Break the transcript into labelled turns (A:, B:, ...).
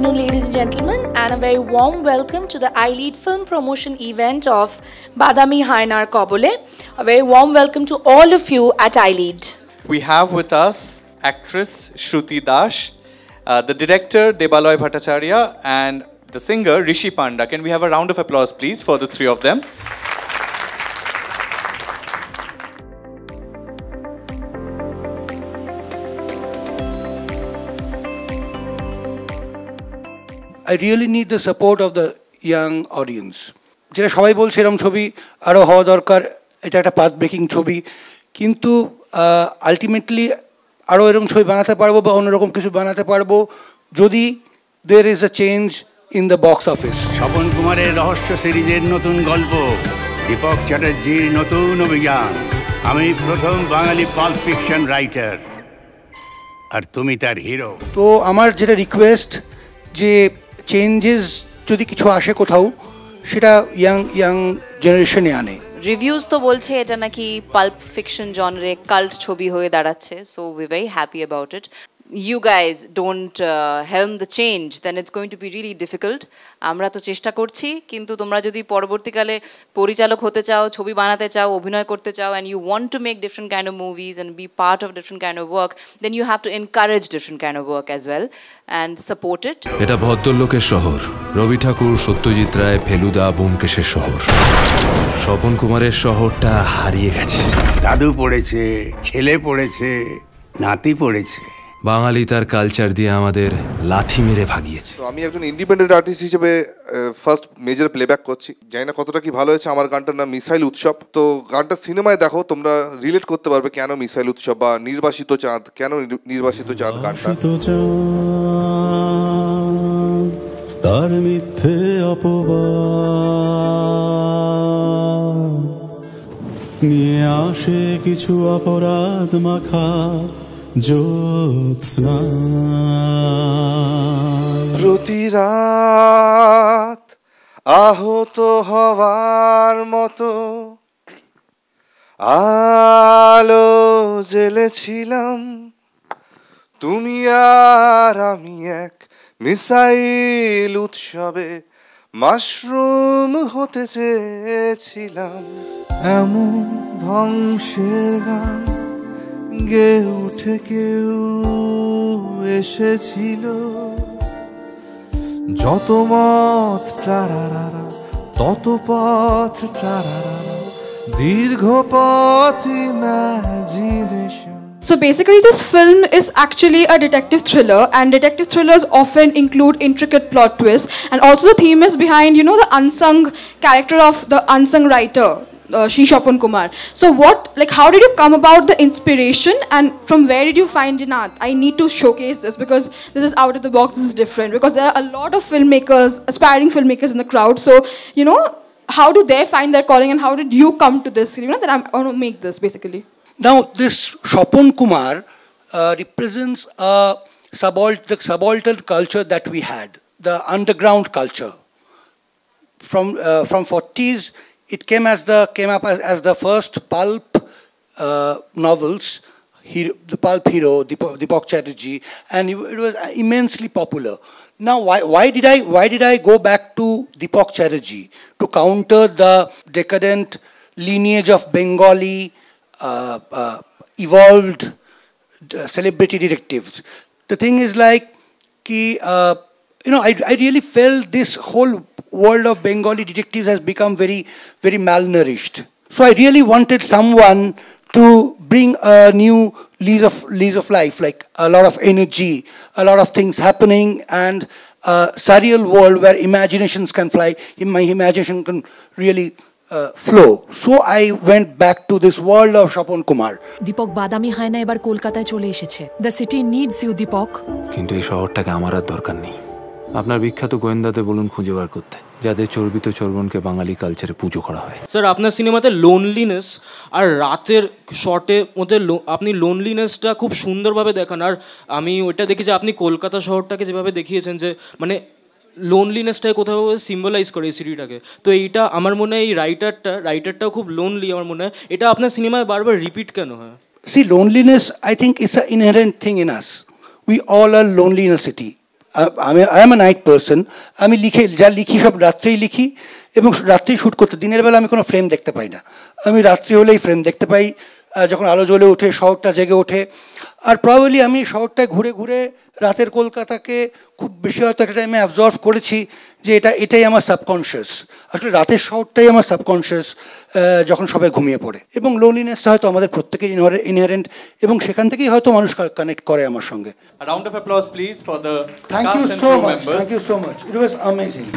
A: afternoon, ladies and gentlemen, and a very warm welcome to the iLead Film Promotion event of Badami Hainar Kobole. A very warm welcome to all of you at iLead.
B: We have with us actress Shruti Dash, the director Debaloy Bhattacharya, and the singer Rishi Panda. Can we have a round of applause, please, for the three of them?
C: I really need the support of the young audience. যেটা সবাই বলছে এরকম ছবি আরও হওয়া দরকার, এটা একটা পাথ ব্রেকিং ছবি, কিন্তু আলটিমেটলি আরও এরকম ছবি বানাতে পারবো বা অন্যরকম কিছু বানাতে পারবো যদি there is a change in the box office.
D: Swapan কুমারের রহস্য সিরিজের নতুন গল্প, দীপক চ্যাটার্জির নতুন অভিযান। আমি প্রথম বাঙালি পাল্প ফিকশন রাইটার, আর তুমি তার হিরো।
C: তো আমার যেটা রিকোয়েস্ট যে চেঞ্জেস যদি কিছু আসে কোথাও, সেটা ইয়াং জেনারেশনে আনে।
E: রিভিউজ তো বলছে এটা নাকি পাল্প ফিকশন জনরে কাল্ট ছবি হয়ে দাঁড়াচ্ছে, so we very happy about it. You guys don't helm the change, then it's going to be really difficult. আমরা তো চেষ্টা করছি, কিন্তু তোমরা যদি পরবর্তীকালে পরিচালক হতে চাও, ছবি বানাতে চাও, অভিনয় করতে চাও, and you want to make different kind of movies and be part of different kind of work, then you have to encourage different kind of work as well and support it.
F: এটা ভদ্রলোকের শহর, রবি ঠাকুর, সত্যজিৎ রায়, ফেলুদা, ব্যোমকেশের শহর। স্বপন কুমারের শহরটা হারিয়ে গেছে।
D: দাদু পড়েছে, ছেলে পড়েছে, নাতি পড়েছে।
F: বাঙালি তার কালচার দিয়ে আমাদের লাথি মেরে ভাগিয়েছে।
G: তো আমি একজন ইন্ডিপেন্ডেন্ট আর্টিস্ট হিসেবে ফার্স্ট মেজর প্লেব্যাক করছি। জানি না কতটা কি ভালো হয়েছে। আমার গানটার নাম মিসাইল উৎসব। তো গানটা সিনেমায় দেখো, তোমরা রিলেট করতে পারবে কেন মিসাইল উৎসব বা নির্বাসিত চাঁদ, কেন নির্বাসিত চাঁদ গানটা।
H: তার মিথ্যে অপবাদ নিয়ে আসে কিছু অপরাধ মাখা জ্যোৎস্না।
G: প্রতি রাত আহত হওয়ার মতো আলো জ্বেলেছিলাম, তুমি আর আমি এক মিসাইল উৎসবে মাশরুম হতে চেয়েছিলাম। এমন ধ্বংসের গান গে উঠে কেউ এসেছিল, যত মত ট্রারারা তত পথ ট্রারারা, দীর্ঘ পথ imagination.
I: So basically this film is actually a detective thriller, and detective thrillers often include intricate plot twists, and also the theme is behind, you know, the unsung character of the unsung writer, Shwapun Kumar. So how did you come about the inspiration, and from where did you find, I need to showcase this because this is out of the box, this is different, because there are a lot of filmmakers, aspiring filmmakers in the crowd. So, how do they find their calling, and how did you come to this, that I want to make this basically?
C: Now, this Shwapun Kumar represents the subaltern culture that we had, the underground culture. From 40s, it came up as the first pulp novels, the pulp hero, Dipok Chatterjee, and it was immensely popular. Now, why did I go back to Dipok Chatterjee to counter the decadent lineage of Bengali evolved celebrity detectives? The thing is I really felt this whole world of Bengali detectives has become very, very malnourished. So I really wanted someone to bring a new lease of life, like a lot of energy, a lot of things happening, and a surreal world where imaginations can fly. My imagination can really flow. So I went back to this world of Shwapun Kumar.
J: Deepak বাদামি hyena এবার কলকাতায় চলে এসেছে। The city needs you, Dipak.
F: কিন্তু এই শহরটাকে আমার আর দরকার নেই। আপনার বিখ্যাত গোয়েন্দাতে বলুন খুঁজে বার করতে, যাদের চর্বিত চর্বণকে বাঙালি কালচারে পুজো করা হয়।
K: স্যার, আপনার সিনেমাতে লোনলিনেস আর রাতের শর্টের মধ্যে আপনি লোনলিনেসটা খুব সুন্দরভাবে দেখান। আর আমি ওইটা দেখি যে আপনি কলকাতা শহরটাকে যেভাবে দেখিয়েছেন, যে মানে লোনলিনেসটাকে কোথাও সিম্বলাইজ করে এই সিরিজটাকে। তো এইটা আমার মনে হয় এই রাইটারটাও খুব লোনলি। আমার মনে হয় এটা আপনার সিনেমায় বারবার রিপিট কেন হয়?
C: See, loneliness, I think, is an inherent thing in us. We all are lonely in a city. I M A night person, আমি যা লিখি সব রাত্রেই লিখি এবং রাত্রেই শ্যুট করতে, দিনের বেলা আমি কোনো ফ্রেম দেখতে পাই না, আমি রাত্রি হলেই ফ্রেম দেখতে পাই, যখন আলো জ্বলে ওঠে শহরটা জেগে ওঠে। আর প্রবাবলি আমি শহরটায় ঘুরে ঘুরে রাতের কলকাতাকে খুব বেশি হয়তো একটা টাইমে অ্যাবজর্ভ করেছি যে এটাই আমার সাবকনশিয়াস, আসলে রাতের শহরটাই আমার সাবকনশিয়াস যখন সবাই ঘুমিয়ে পড়ে। এবং লোনলিনেসটা হয়তো আমাদের প্রত্যেকের ইনহারেন্ট, এবং সেখান থেকেই হয়তো মানুষ কানেক্ট করে আমার সঙ্গে।
B: A round of applause please for the
C: Thank
B: cast
C: you
B: and
C: so
B: crew
C: much.
B: members.
C: Thank you so much. It was amazing.